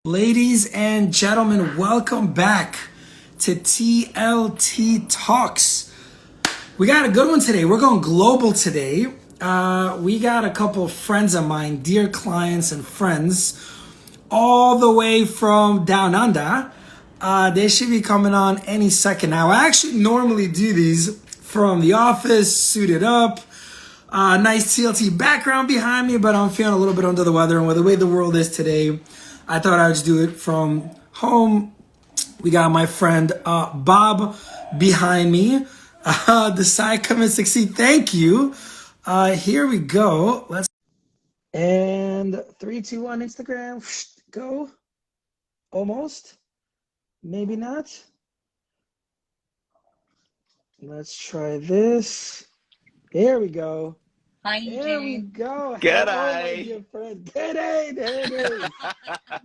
Ladies and gentlemen, welcome back to TLT Talks. We got a good one today. We're going global today. We got a couple of friends of mine, dear clients and friends, all the way from down under. They should be coming on any second now. I actually normally do these from the office, suited up. Nice TLT background behind me, but I'm feeling a little bit under the weather. And with the way the world is today, I thought I would just do it from home. We got my friend Bob behind me. Decide, come and succeed. Thank you. Here we go. Let's and 3, 2, 1. Instagram. Go. Almost. Maybe not. Let's try this. There we go. Hi, There we go. G'day. Hello, my dear friend. G'day. There it is.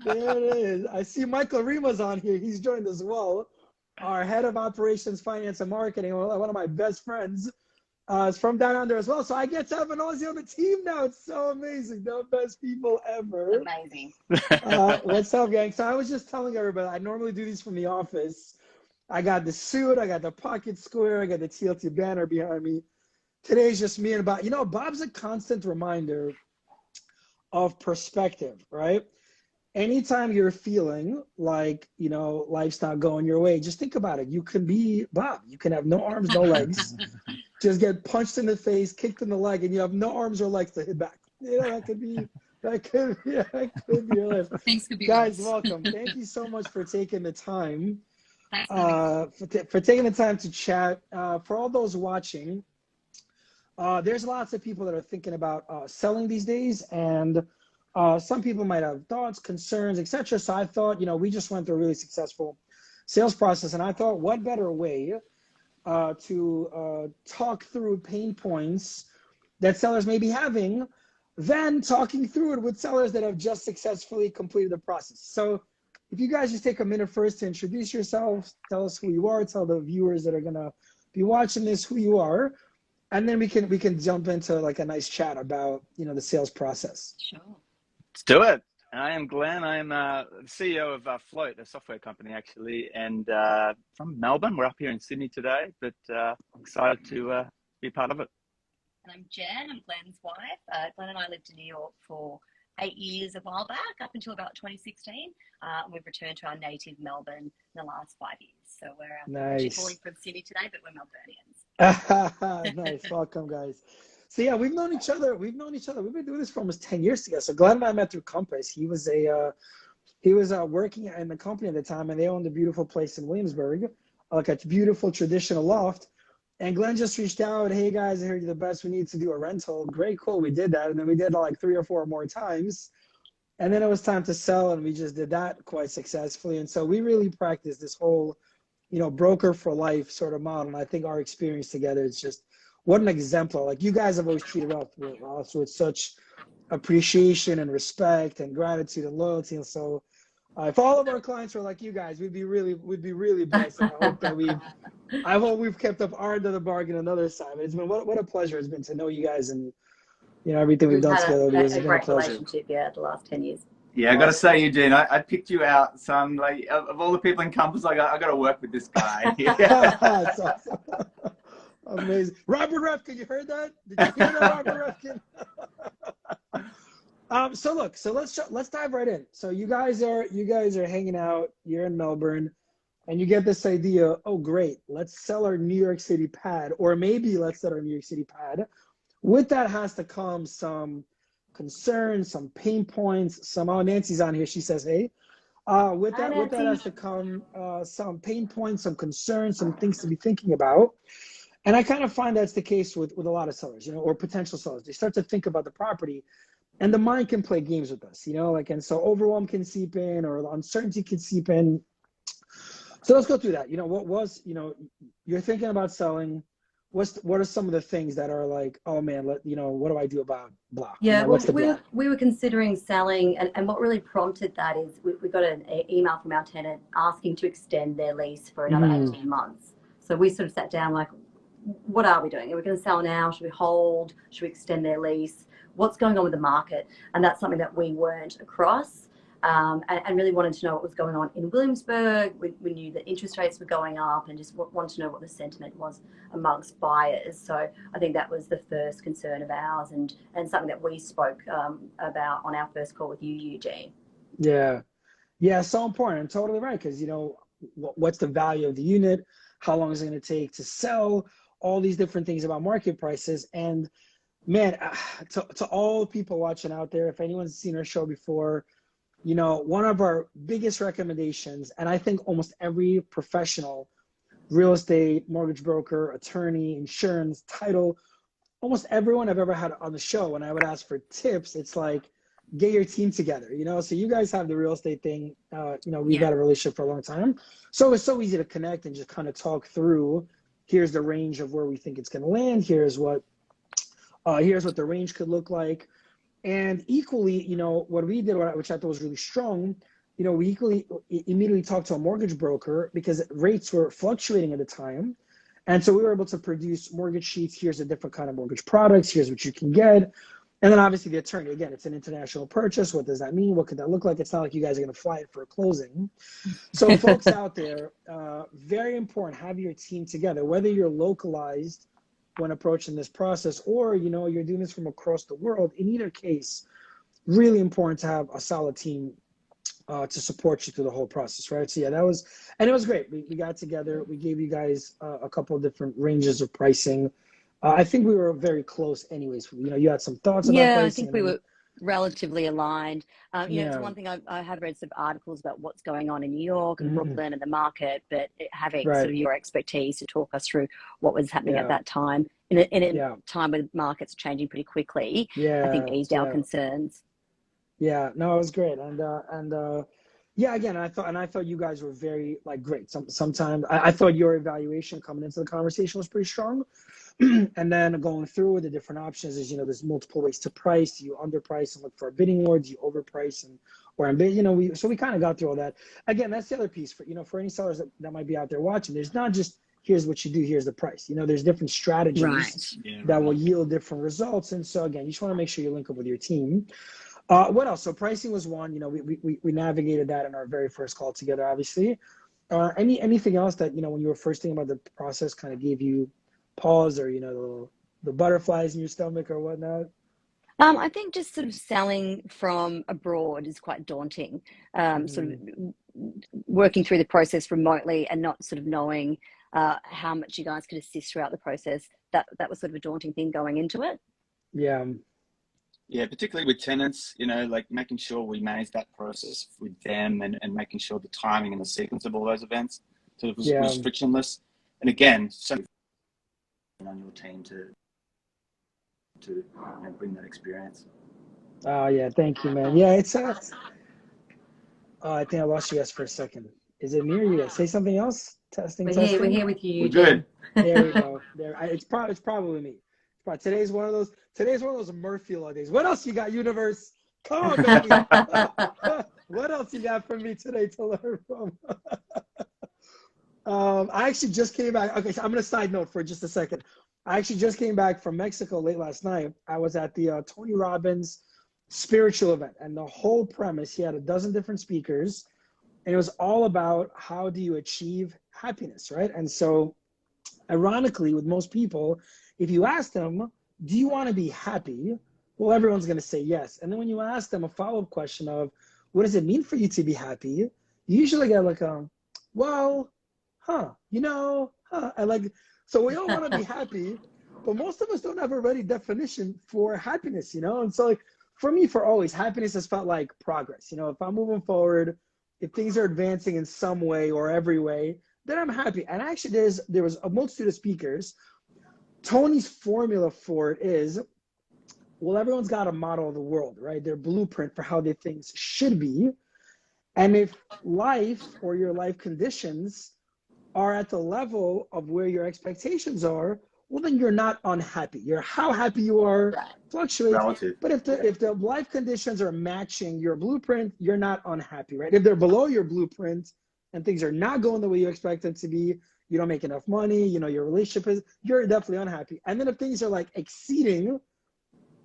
There it is. I see Michael Rima's on here. He's joined as well. Our head of operations, finance, and marketing. One of my best friends is from down under as well. So I get to have an Aussie on the team now. It's so amazing. The best people ever. Amazing. What's up, gang? So I was just telling everybody, I normally do these from the office. I got the suit. I got the pocket square. I got the TLT banner behind me. Today's just me and Bob. You know, Bob's a constant reminder of perspective, right? Anytime you're feeling like, you know, life's not going your way, just think about it. You can be Bob. You can have no arms, no legs. Just get punched in the face, kicked in the leg, and you have no arms or legs to hit back. You know, that could be your life. Things could be Guys, worse. welcome. Thank you so much for taking the time. Thanks, For taking the time to chat. For all those watching, there's lots of people that are thinking about selling these days, and some people might have thoughts, concerns, etc. So I thought, you know, we just went through a really successful sales process, and I thought, what better way to talk through pain points that sellers may be having than talking through it with sellers that have just successfully completed the process. So if you guys just take a minute first to introduce yourselves, tell us who you are, tell the viewers that are gonna be watching this who you are. And then we can jump into like a nice chat about, you know, the sales process. Sure. Let's do it. I am Glenn. I am the CEO of Float, a software company, actually, and from Melbourne. We're up here in Sydney today, but excited to be part of it. And I'm Jen. I'm Glenn's wife. Glenn and I lived in New York for 8 years a while back, up until about 2016. We've returned to our native Melbourne in the last 5 years. So we're actually calling from Sydney today, but we're Melburnians. Nice. Welcome, guys. So yeah, we've known each other. We've been doing this for almost 10 years together. So Glenn and I met through Compass. He was working in the company at the time, and they owned a beautiful place in Williamsburg, like a beautiful traditional loft. And Glenn just reached out, hey guys, I heard you're the best. We need to do a rental. Great, cool. We did that, and then we did it like 3 or 4 more times. And then it was time to sell, and we just did that quite successfully. And so we really practiced this whole, you know, broker for life sort of model. And I think our experience together is just what an exemplar. Like, you guys have always treated us with such appreciation and respect and gratitude and loyalty. And so if all of our clients were like you guys, we'd be really blessed. And I hope we've kept up our end of the bargain on the other side. But it's been what a pleasure it's been to know you guys, and you know, everything we've done together over the years. A great relationship, yeah, the last 10 years. Yeah, I got to say, Eugene, I picked you out, son. Like, of all the people in Compass, I got to work with this guy. That's awesome. Amazing. Robert Refkin, you heard that? Did you hear that, Robert Refkin? So let's dive right in. So you guys are hanging out. You're in Melbourne, and you get this idea. Oh, great! Let's sell our New York City pad, or maybe let's sell our New York City pad. With that has to come some concerns, some pain points. Oh, Nancy's on here. She says, "Hey." With that has to come some pain points, some concerns, some things to be thinking about. And I kind of find that's the case with a lot of sellers, you know, or potential sellers. They start to think about the property, and the mind can play games with us, you know, like, and so overwhelm can seep in, or the uncertainty can seep in. So let's go through that. You know, you know, you're thinking about selling. What are some of the things that are like, oh man, you know, what do I do about blah? Yeah, you know, well, we were considering selling, and what really prompted that is we got an email from our tenant asking to extend their lease for another 18 months. So we sort of sat down like, what are we doing? Are we going to sell now? Should we hold? Should we extend their lease? What's going on with the market? And that's something that we weren't across. and really wanted to know what was going on in Williamsburg. We knew that interest rates were going up, and just wanted to know what the sentiment was amongst buyers. So I think that was the first concern of ours, and something that we spoke about on our first call with you, Eugene. Yeah. Yeah, so important. And totally right. Because, what's the value of the unit? How long is it going to take to sell? All these different things about market prices. And man, to all people watching out there, if anyone's seen our show before, one of our biggest recommendations, and I think almost every professional, real estate, mortgage broker, attorney, insurance, title, almost everyone I've ever had on the show, when I would ask for tips, it's like, get your team together, so you guys have the real estate thing, we've had a relationship for a long time, so it's so easy to connect and just kind of talk through, here's the range of where we think it's going to land, here's what the range could look like. And equally, what we did, which I thought was really strong, we immediately talked to a mortgage broker because rates were fluctuating at the time. And so we were able to produce mortgage sheets. Here's a different kind of mortgage products. Here's what you can get. And then obviously the attorney, again, it's an international purchase. What does that mean? What could that look like? It's not like you guys are going to fly it for a closing. So folks out there, very important, have your team together, whether you're localized when approaching this process, or you're doing this from across the world. In either case, really important to have a solid team to support you through the whole process, right? So yeah, it was great. We got together, we gave you guys a couple of different ranges of pricing. I think we were very close anyways. You had some thoughts about pricing. Yeah, I think we were relatively aligned. It's one thing I have read some articles about what's going on in New York and Brooklyn and the market, but having sort of your expertise to talk us through what was happening at that time in a time when markets changing pretty quickly, I think eased our concerns. Yeah, no, it was great. Again, I thought you guys were very great. Sometimes I thought your evaluation coming into the conversation was pretty strong. And then going through with the different options is, there's multiple ways to price. Do you underprice and look for a bidding war? Do you overprice so we kind of got through all that. Again, that's the other piece for any sellers that might be out there watching. There's not just here's what you do, here's the price. There's different strategies that will yield different results. And so again, you just want to make sure you link up with your team. What else? So pricing was one. We navigated that in our very first call together, obviously. Anything else that when you were first thinking about the process kind of gave you pause, or the butterflies in your stomach or whatnot? I think just sort of selling from abroad is quite daunting. Sort of working through the process remotely and not sort of knowing how much you guys could assist throughout the process. That was sort of a daunting thing going into it. Yeah, particularly with tenants, making sure we manage that process with them and making sure the timing and the sequence of all those events sort of was frictionless. And again, so on your team to bring that experience. Oh yeah, thank you, man. Yeah, it's I think I lost you guys for a second. Is it me or you guys? Say something else. Testing. We're here with you. We're good. There we go. It's probably me. Today's one of those Murphy Law days. What else you got, universe? Come on, baby. What else you got for me today to learn from? I actually just came back. Okay, so I'm going to side note for just a second. I actually just came back from Mexico late last night. I was at the Tony Robbins spiritual event, and the whole premise, he had a dozen different speakers, and it was all about how do you achieve happiness, right? And so ironically, with most people, if you ask them, do you want to be happy? Well, everyone's going to say yes. And then when you ask them a follow-up question of, what does it mean for you to be happy? You usually get so we all want to be happy, but most of us don't have a ready definition for happiness, And so for me, for always, happiness has felt like progress. If I'm moving forward, if things are advancing in some way or every way, then I'm happy. And actually there was a multitude of speakers. Tony's formula for it is, well, everyone's got a model of the world, right? Their blueprint for how their things should be. And if life or your life conditions are at the level of where your expectations are, well, then you're not unhappy. How happy you are fluctuates. Relative. But if the life conditions are matching your blueprint, you're not unhappy, right? If they're below your blueprint and things are not going the way you expect them to be, you don't make enough money, your relationship you're definitely unhappy. And then if things are exceeding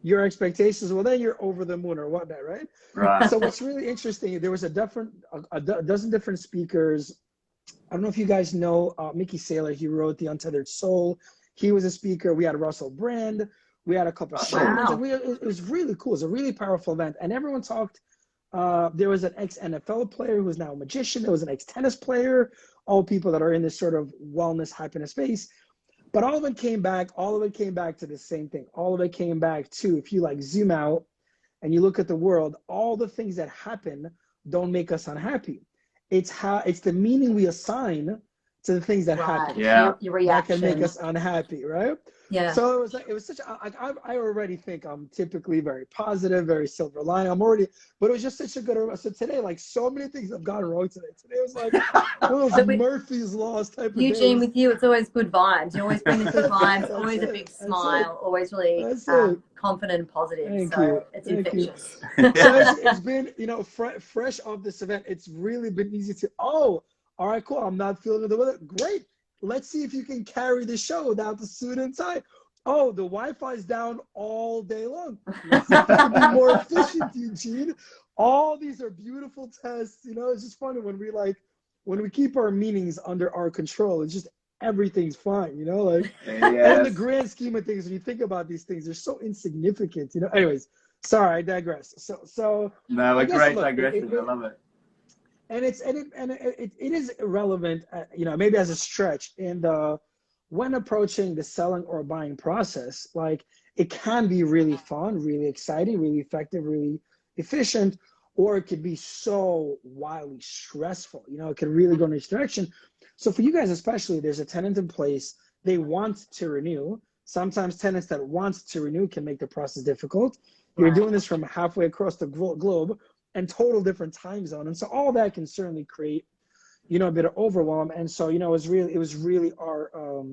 your expectations, well, then you're over the moon or whatnot, right? Right. So what's really interesting, there was a dozen different speakers. I don't know if you guys know Mickey Saylor. He wrote The Untethered Soul. He was a speaker. We had Russell Brand. We had a couple of shamans. Wow. It was really cool. It was a really powerful event. And everyone talked. There was an ex-NFL player who was now a magician. There was an ex-tennis player, all people that are in this sort of wellness, happiness space. But all of it came back to the same thing. All of it came back to, if you like zoom out and you look at the world, all the things that happen don't make us unhappy. It's the meaning we assign to the things that happen. Yeah. Your reaction. That can make us unhappy, right? Yeah. So it was such I already think I'm typically very positive, very silver lining. But it was just such a good. So today, like so many things have gone wrong today. Today was like one of those Murphy's Laws type of Eugene, days. with you, it's always good vibes. You always bring the good vibes, always a big smile, always really confident and positive. Thank you. It's infectious. So it's been, fresh off this event, it's really been easy to, all right, cool. I'm not feeling the weather. Great. Let's see if you can carry the show without the suit and tie. Oh, the Wi-Fi's down all day long. Let's see if we can be more efficient, Eugene. All these are beautiful tests. It's just funny when we keep our meanings under our control. It's just everything's fine. And in the grand scheme of things, when you think about these things, they're so insignificant. Anyways, sorry, I digress. So no, a great digression. I love it. And it is irrelevant, maybe as a stretch when approaching the selling or buying process. Like, it can be really fun, really exciting, really effective, really efficient, or it could be so wildly stressful. It can really go in each direction. So for you guys especially, there's a tenant in place. They want to renew. Sometimes tenants that want to renew can make the process difficult. You're doing this from halfway across the globe and total different time zone. And so all that can certainly create, a bit of overwhelm. And so, it was really our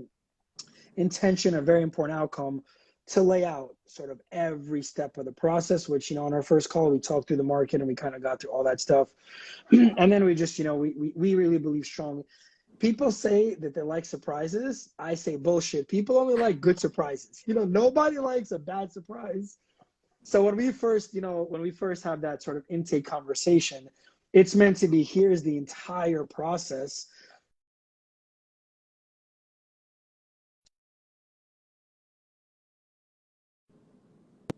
intention, a very important outcome, to lay out sort of every step of the process, which, on our first call, we talked through the market and we kind of got through all that stuff. And then we just, we really believe strongly. People say that they like surprises. I say bullshit. People only like good surprises. Nobody likes a bad surprise. So when we first have that sort of intake conversation, it's meant to be, here's the entire process.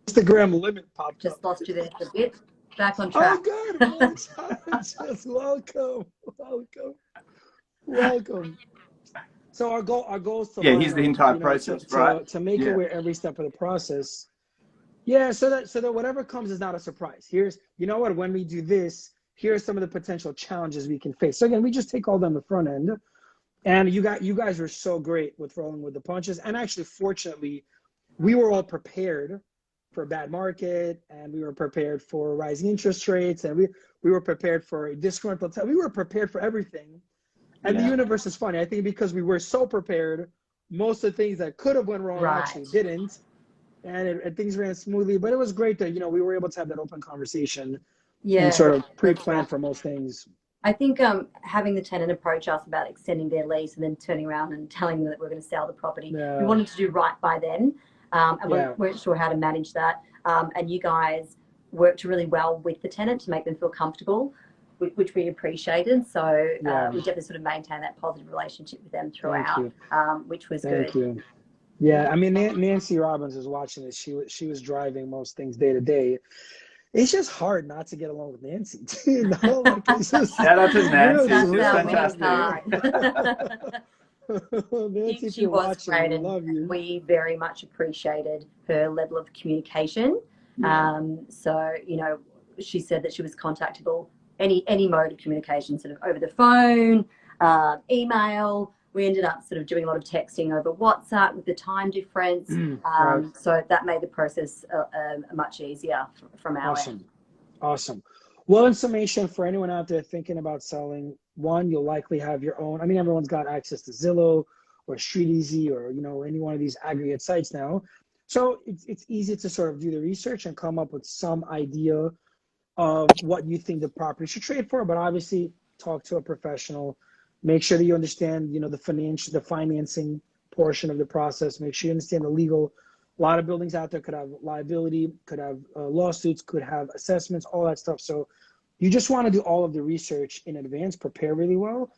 Instagram limit popped Just up. lost you there for a bit. Back on track. Oh, good. Just welcome. So our goal is to here's the entire process, right? To make aware every step of the process. Yeah, so that whatever comes is not a surprise. Here's, when we do this, here's some of the potential challenges we can face. So again, we just take all them the front end. And you guys were so great with rolling with the punches. And actually, fortunately, we were all prepared for a bad market, and we were prepared for rising interest rates, and we were prepared for a disgruntled we were prepared for everything. And the universe is funny. I think because we were so prepared, most of the things that could have went wrong actually didn't. And things ran smoothly, but it was great that, we were able to have that open conversation and sort of pre-plan for most things. I think having the tenant approach us about extending their lease and then turning around and telling them that we're going to sell the property, we wanted to do right by them, and we weren't sure how to manage that. And you guys worked really well with the tenant to make them feel comfortable, which we appreciated. So we definitely sort of maintained that positive relationship with them throughout, which was good. Thank you. Yeah, I mean, Nancy Robbins is watching this. She was driving most things day to day. It's just hard not to get along with Nancy. Shout out to Nancy. She was fantastic. Nancy, she was watching, great, and love you. we very much appreciated her level of communication. So, she said that she was contactable any mode of communication, sort of over the phone, email. We ended up sort of doing a lot of texting over WhatsApp with the time difference. So that made the process much easier from our end. Awesome. Well, in summation, for anyone out there thinking about selling, one, you'll likely have your own. I mean, everyone's got access to Zillow or StreetEasy or, any one of these aggregate sites now. So it's easy to sort of do the research and come up with some idea of what you think the property should trade for. But obviously, talk to a professional. Make sure that you understand, the financing portion of the process. Make sure you understand the legal A lot of buildings out there could have liability, could have lawsuits, could have assessments, all that stuff. So you just want to do all of the research in advance, prepare really well.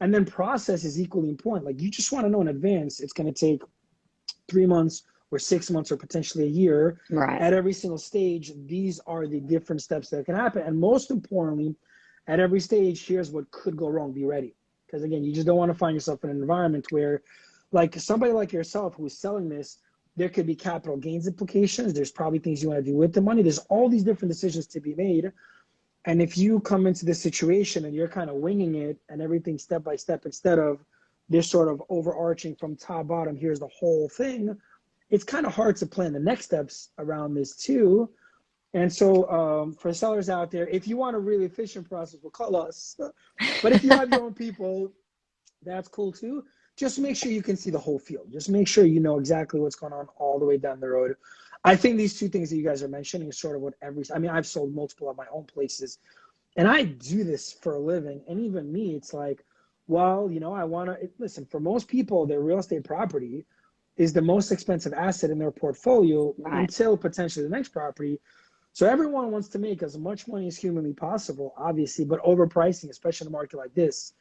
And then process is equally important. Like you just want to know in advance, it's going to take 3 months or 6 months or potentially a year. Right. At every single stage, these are the different steps that can happen. And most importantly, at every stage, here's what could go wrong. Be ready. Because again, you just don't want to find yourself in an environment where like somebody like yourself who's selling this, there could be capital gains implications. There's probably things you want to do with the money. There's all these different decisions to be made. And if you come into this situation and you're kind of winging it and everything step by step, instead of this sort of overarching from top bottom, here's the whole thing, it's kind of hard to plan the next steps around this too. And so for sellers out there, if you want a really efficient process, we'll call us. But if you have your own people, that's cool too. Just make sure you can see the whole field. Just make sure you know exactly what's going on all the way down the road. I think these two things that you guys are mentioning is sort of what I've sold multiple of my own places, and I do this for a living. And even me, it's like, well, I want to, listen, for most people, their real estate property is the most expensive asset in their portfolio until potentially the next property. So everyone wants to make as much money as humanly possible, obviously, but overpricing, especially in a market like this,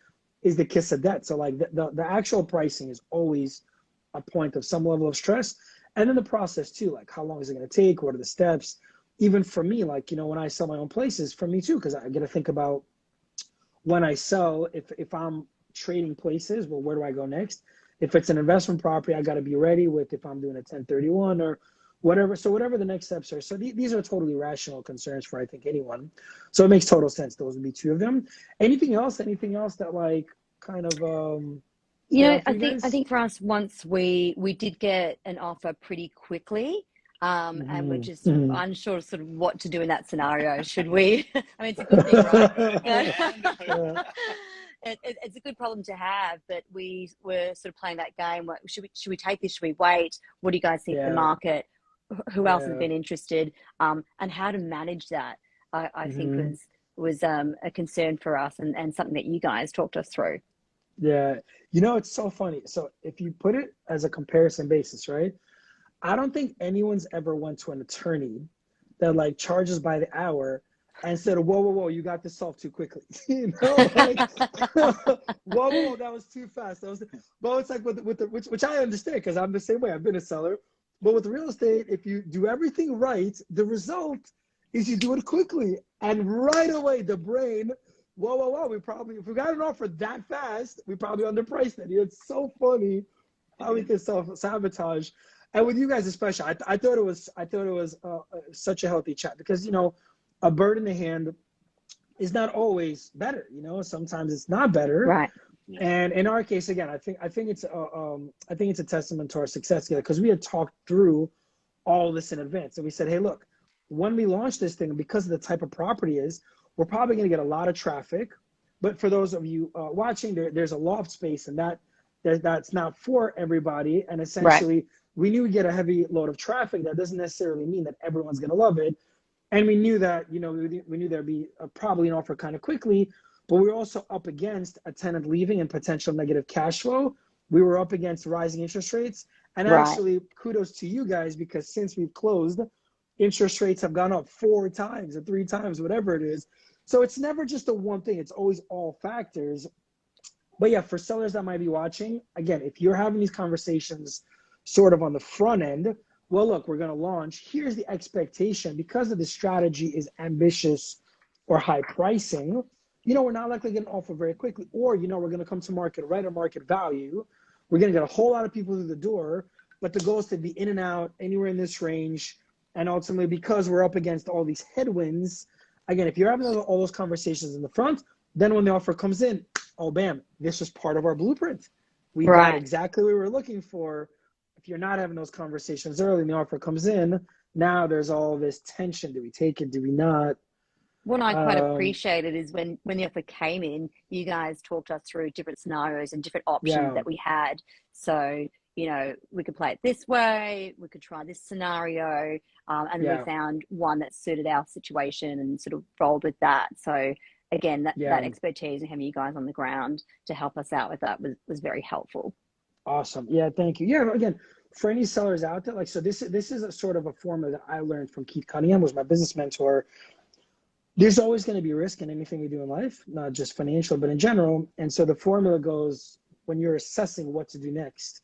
is the kiss of death. So like the actual pricing is always a point of some level of stress. And then the process too, like how long is it going to take? What are the steps? Even for me, like, when I sell my own places, for me too, because I got to think about when I sell, if I'm trading places, well, where do I go next? If it's an investment property, I got to be ready with if I'm doing a 1031 or whatever. So whatever the next steps are. So these are totally rational concerns for, I think, anyone. So it makes total sense. Those would be two of them. Anything else that like kind of, I think for us, once we did get an offer pretty quickly, and we're just unsure sort of what to do in that scenario. Should we? I mean, it's a good thing, right? It's a good problem to have, but we were sort of playing that game. Should we take this? Should we wait? What do you guys think of the market? Who else has been interested? And how to manage that, I think was a concern for us, and something that you guys talked us through. Yeah. It's so funny. So if you put it as a comparison basis, right? I don't think anyone's ever went to an attorney that like charges by the hour and said, whoa, you got this solved too quickly. Like, whoa, that was too fast. But it's like which I understand because I'm the same way. I've been a seller. But with real estate, if you do everything right, the result is you do it quickly. And right away, the brain, whoa, if we got an offer that fast, we probably underpriced it. It's so funny how we can self-sabotage. And with you guys especially, I thought it was such a healthy chat because, a bird in the hand is not always better. Sometimes it's not better. Right. And in our case, again, I think it's a testament to our success together because we had talked through all this in advance. And we said, hey, look, when we launch this thing, because of the type of property we're probably going to get a lot of traffic. But for those of you watching, there's a loft space, and that's not for everybody. And essentially, we knew we'd get a heavy load of traffic. That doesn't necessarily mean that everyone's going to love it. And we knew that, we knew there'd be probably an offer kind of quickly. But we were also up against a tenant leaving and potential negative cash flow. We were up against rising interest rates. And actually, kudos to you guys, because since we've closed, interest rates have gone up 4 times or 3 times, whatever it is. So it's never just a one thing. It's always all factors. But yeah, for sellers that might be watching, again, if you're having these conversations sort of on the front end, well, look, we're going to launch. Here's the expectation. Because of the strategy is ambitious or high pricing, we're not likely to get an offer very quickly. Or, we're going to come to market right at market value. We're going to get a whole lot of people through the door. But the goal is to be in and out anywhere in this range. And ultimately, because we're up against all these headwinds, again, if you're having all those conversations in the front, then when the offer comes in, oh, bam, this was part of our blueprint. We got exactly what we were looking for. If you're not having those conversations early and the offer comes in, now there's all this tension. Do we take it? Do we not? What I quite appreciated is when the offer came in, you guys talked us through different scenarios and different options that we had. So, we could play it this way, we could try this scenario, and we found one that suited our situation and sort of rolled with that. So again, that expertise and having you guys on the ground to help us out with that was very helpful. Awesome. Yeah, thank you. Yeah, again, for any sellers out there, like, so this is a sort of a formula that I learned from Keith Cunningham, was my business mentor. There's always going to be risk in anything we do in life, not just financial, but in general. And so the formula goes, when you're assessing what to do next,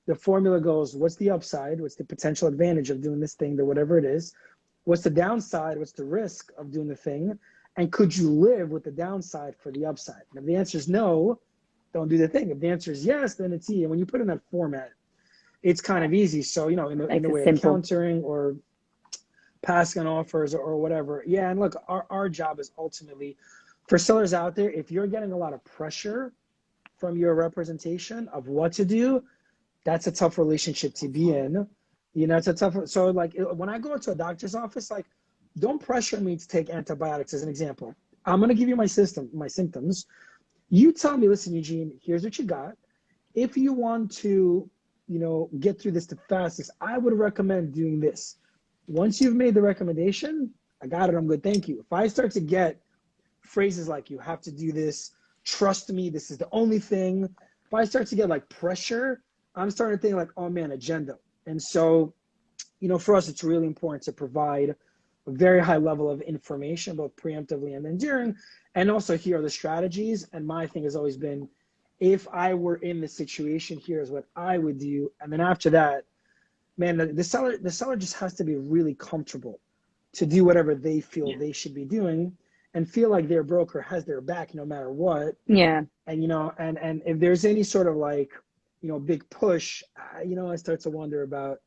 the formula goes, what's the upside? What's the potential advantage of doing this thing, or whatever it is? What's the downside? What's the risk of doing the thing? And could you live with the downside for the upside? And if the answer is no, don't do the thing. If the answer is yes, then it's easy. And when you put in that format, it's kind of easy. So, you know, in the way of countering or passing on offers or whatever. Yeah, and look, our job is ultimately, for sellers out there, if you're getting a lot of pressure from your representation of what to do, that's a tough relationship to be in. You know, it's a tough, so like when I go into a doctor's office, like, don't pressure me to take antibiotics as an example. I'm going to give you my symptoms. You tell me, listen, Eugene, here's what you got. If you want to, you know, get through this the fastest, I would recommend doing this. Once you've made the recommendation, I got it, I'm good, thank you. If I start to get phrases like, you have to do this, trust me, this is the only thing. If I start to get like pressure, I'm starting to think like, oh man, agenda. And so, you know, for us, it's really important to provide a very high level of information, both preemptively and then during, and also here are the strategies. And my thing has always been, if I were in the situation, here's what I would do. And then after that, man, the seller just has to be really comfortable to do whatever they feel they should be doing, and feel like their broker has their back no matter what. Yeah. And, you know, and if there's any sort of like, you know, big push, you know, I start to wonder about.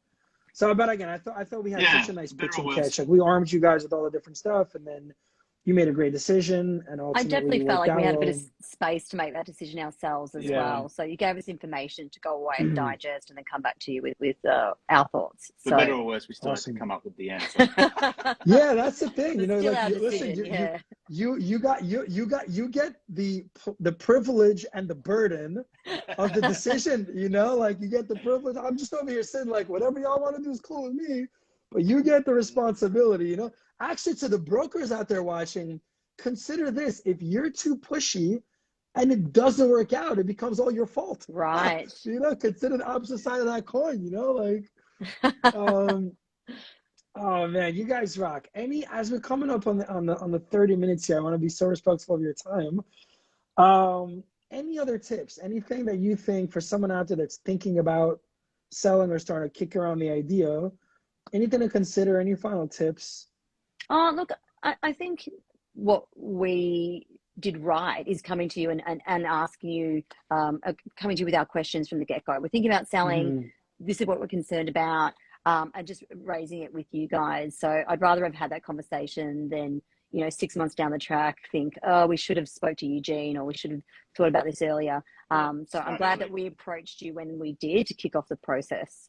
So, but again, I thought we had such a nice pitch and catch. Like, we armed you guys with all the different stuff, and then you made a great decision. And ultimately, I definitely felt like we had a bit of well. space to make that decision ourselves as well. So you gave us information to go away and digest, and then come back to you with our thoughts. For so better or worse, we still have to come up with the answer. Yeah, that's the thing. You know, Still like, our listen, decision, you get the privilege and the burden of the decision. You know, like, you get the privilege. I'm just over here sitting like, whatever y'all want to do is cool with me, but you get the responsibility. You know, actually, to the brokers out there watching, consider this: if you're too pushy and it doesn't work out, it becomes all your fault. Right. You know, consider the opposite side of that coin. You know, like. Oh man, you guys rock. As we're coming up on the 30 minutes here, I want to be so respectful of your time. Any other tips? Anything that you think for someone out there that's thinking about selling or starting to kick around the idea? Anything to consider? Any final tips? Oh, look, I think what we did right is coming to you and asking you, coming to you with our questions from the get-go. We're thinking about selling. This is what we're concerned about. And just raising it with you guys. So I'd rather have had that conversation than, you know, 6 months down the track, think, oh, we should have spoke to Eugene, or we should have thought about this earlier. So I'm glad that we approached you when we did to kick off the process.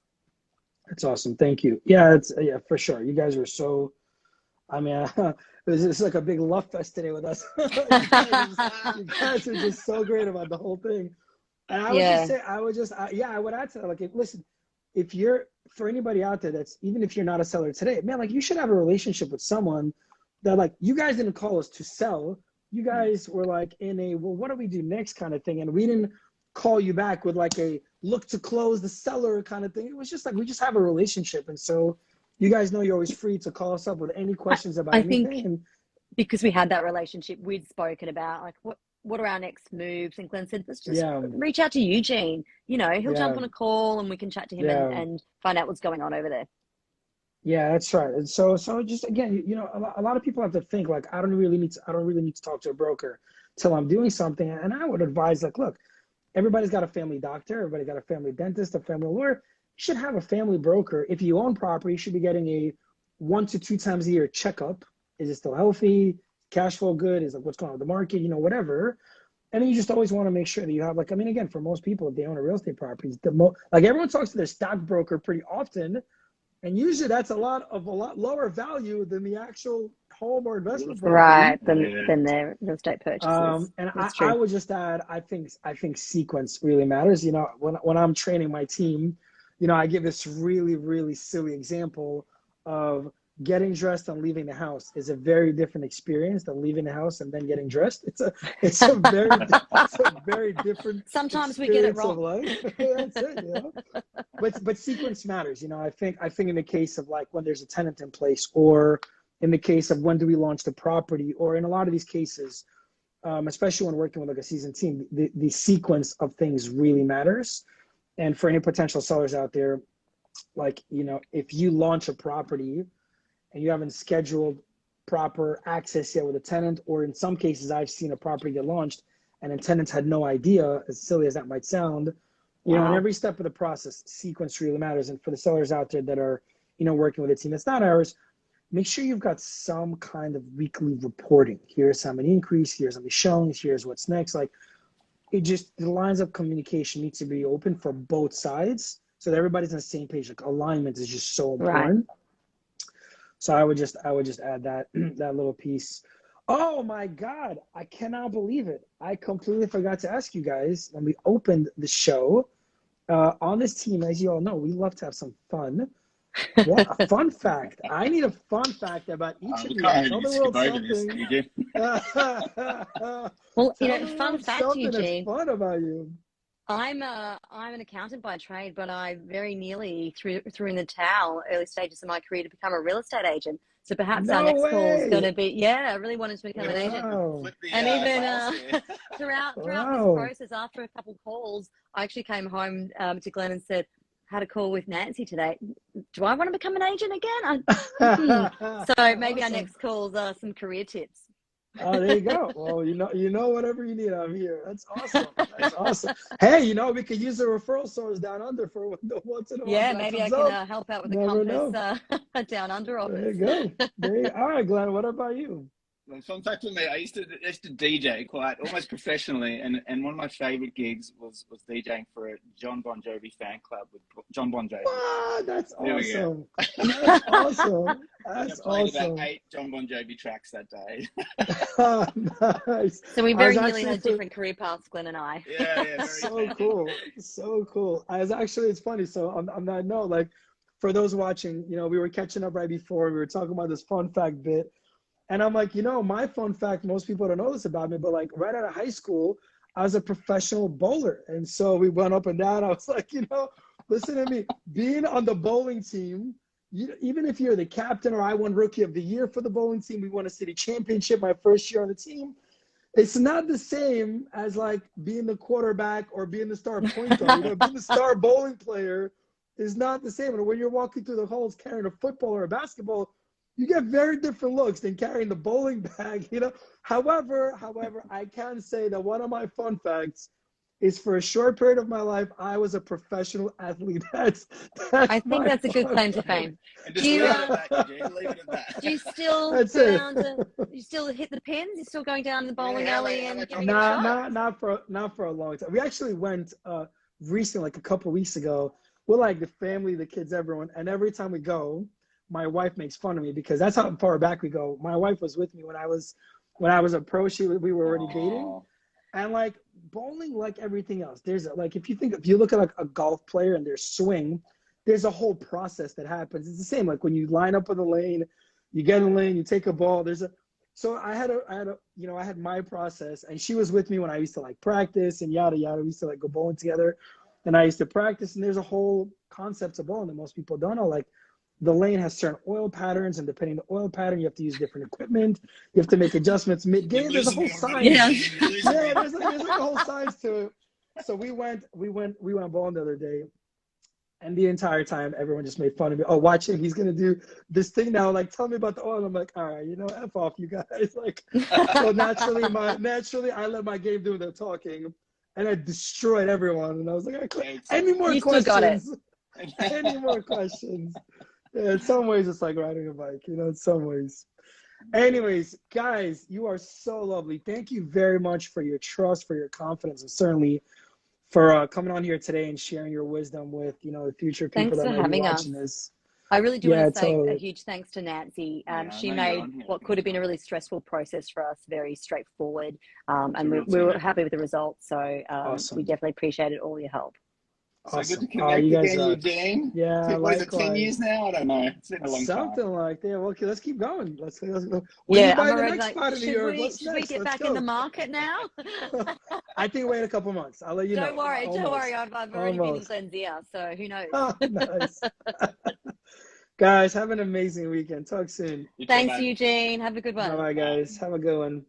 That's awesome. Thank you. Yeah, yeah, for sure. You guys were so, I mean, it's like a big love fest today with us. You guys are just so great about the whole thing. And I would just say, I would add to that, like, listen, if you're, for anybody out there that's, even if you're not a seller today, man, like, you should have a relationship with someone that, like, you guys didn't call us to sell. You guys were like in a, well, what do we do next kind of thing? And we didn't call you back with like a look to close the seller kind of thing. It was just like, we just have a relationship. And so you guys know you're always free to call us up with any questions about anything. I think because we had that relationship, we'd spoken about like, what are our next moves? And Glenn said, let's just reach out to Eugene. You know, he'll jump on a call and we can chat to him and find out what's going on over there. Yeah, that's right. And so just, again, you know, a lot of people have to think like, I don't really need to talk to a broker till I'm doing something. And I would advise, like, look, everybody's got a family doctor, everybody got a family dentist, a family lawyer. You should have a family broker. If you own property, you should be getting a 1 to 2 times a year checkup. Is it still healthy? Cash flow good? Is like, what's going on with the market? You know, whatever. And then you just always want to make sure that you have, like, I mean, again, for most people, if they own a real estate property, like, everyone talks to their stockbroker pretty often, and usually that's a lot lower value than the actual home or investment property. Right, than their real estate purchases. And I would just add, I think sequence really matters. You know, when I'm training my team, you know, I give this really, really silly example of getting dressed and leaving the house is a very different experience than leaving the house and then getting dressed. It's a very different. Sometimes we get it wrong. That's it. You but sequence matters. You know, I think in the case of like when there's a tenant in place, or in the case of when do we launch the property, or in a lot of these cases, especially when working with like a seasoned team, the sequence of things really matters. And for any potential sellers out there, like, you know, if you launch a property and you haven't scheduled proper access yet with a tenant, or in some cases I've seen a property get launched and the tenants had no idea, as silly as that might sound, you know, in every step of the process, sequence really matters. And for the sellers out there that are, you know, working with a team that's not ours, make sure you've got some kind of weekly reporting. Here's how many increase, here's how many showings, here's what's next. Like, it just, the lines of communication need to be open for both sides so that everybody's on the same page. Like, alignment is just so important. Right. So I would just add that that little piece. Oh my God, I cannot believe it. I completely forgot to ask you guys when we opened the show. On this team, as you all know, we love to have some fun. What a fun fact. I need a fun fact about each of you. Tell the world something. Well, you know, fun fact, Eugene. Fun about you. I'm an accountant by trade, but I very nearly threw in the towel early stages of my career to become a real estate agent. So perhaps our next call is going to be, I really wanted to become an agent. And even throughout this process, after a couple of calls, I actually came home to Glenn and said, had a call with Nancy today. Do I want to become an agent again? So maybe our next call is some career tips. Oh, there you go. Well, you know, whatever you need, I'm here. That's awesome. That's awesome. Hey, you know, we could use the referral source down under for once in a while. Yeah, maybe I can help out with the Compass down under office. There you go. All right, Glenn, what about you? Well, fun fact for me, I used to DJ quite almost professionally, and one of my favorite gigs was DJing for a John Bon Jovi fan club with John Bon Jovi. Wow, that's awesome. That's awesome. That's I played about 8 John Bon Jovi tracks that day. Nice. So we very nearly had different career paths, Glenn and I. Yeah. So cool. So cool. It's funny. So on that note, like, for those watching, you know, we were catching up right before, we were talking about this fun fact bit. And I'm like, you know, my fun fact, most people don't know this about me, but like right out of high school, I was a professional bowler. And so we went up and down. I was like, you know, listen to me, being on the bowling team, even if you're the captain, or I won rookie of the year for the bowling team, we won a city championship my first year on the team. It's not the same as like being the quarterback or being the star point guard. You know, being the star bowling player is not the same. And when you're walking through the halls carrying a football or a basketball, you get very different looks than carrying the bowling bag, you know. However, I can say that one of my fun facts is, for a short period of my life, I was a professional athlete. That's I think that's a good claim to fame. Do you still you still hit the pins? You're still going down the bowling alley and giving not for a long time. We actually went recently, like a couple of weeks ago. We're like the family, the kids, everyone, and every time we go, my wife makes fun of me because that's how far back we go. My wife was with me when I was a pro. We were already dating, and like bowling, like everything else, there's like if you look at like a golf player and their swing, there's a whole process that happens. It's the same. Like when you line up in the lane, you get in the lane, you take a ball. So I had my process, and she was with me when I used to like practice and yada yada. We used to like go bowling together, and I used to practice. And there's a whole concept of bowling that most people don't know, like. The lane has certain oil patterns, and depending on the oil pattern, you have to use different equipment. You have to make adjustments mid-game. There's a whole science. There's like a whole science to it. So we went bowling the other day, and the entire time everyone just made fun of me. Oh, watch him, he's gonna do this thing now. Like, tell me about the oil. I'm like, all right, you know, F off, you guys. Like, so naturally, I let my game do the talking, and I destroyed everyone. And I was like, any more questions? Still got it. Any more questions? Yeah, in some ways, it's like riding a bike, you know, in some ways. Anyways, guys, you are so lovely. Thank you very much for your trust, for your confidence, and certainly for coming on here today and sharing your wisdom with, you know, the future people that might be watching this. I really do want to say a huge thanks to Nancy. She made what could have been a really stressful process for us very straightforward, and we were happy with the results. So awesome. We definitely appreciated all your help. So Awesome. good to connect You guys again, are. Eugene. Yeah, What is it, 10 likewise. years now? I don't know. It's been a long Something time. like that. Well, okay, let's keep going. Let's go. When you buy the next spot in New York, what's should next? we get Let's back go. in the market now? I think wait a couple months. I'll let you know. Don't worry. I've already been in Almost. Glenn's ear, so who knows? Oh, nice. Guys, have an amazing weekend. Talk soon. Thanks, Eugene. Have a good one. Bye, guys. Have a good one.